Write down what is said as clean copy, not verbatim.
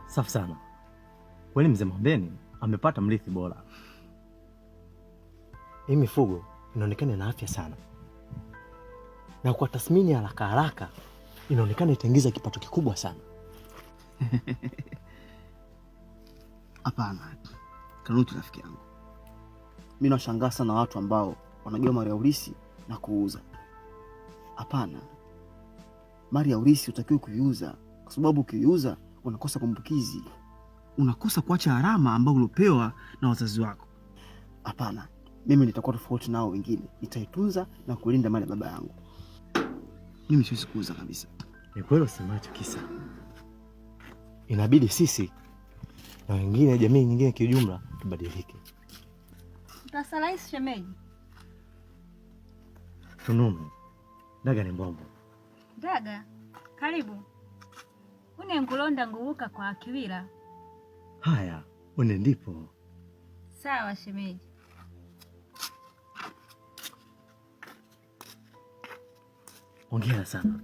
Safi sana. Kweli mzee Mwambeni amepata mrithi bora. Hii mifugo inaonekana ina afya sana. Na kwa tathmini ya haraka haraka inaonekana itaingiza kipato kikubwa sana. Hapana. Kanuti rafiki yangu. Mimi nashangaa sana watu ambao wanajua mali ya urithi na kuuza. Hapana. Mali ya urithi utakiwa kuiuza kwa sababu ukiiuza unakosa kumbukizi. Unakosa kuacha alama ambayo ulopewa na wazazi wako. Hapana. Mimi nitakuwa tofauti nao wengine. Nitaitunza na kulinda mali ya baba yangu. Mimi siwezi kuuza kabisa. Ni kweli usemacho kisa. Inabidi sisi na wengine jamii nyingine kiujumla tubadilike. Utasalahisi shemeji. Tununu. Daga ni mbombo. Daga, karibu. Une ngulonda nguvuka kwa Kiwira. Haya, une ndipo. Sawa shemeji. Hongera sana.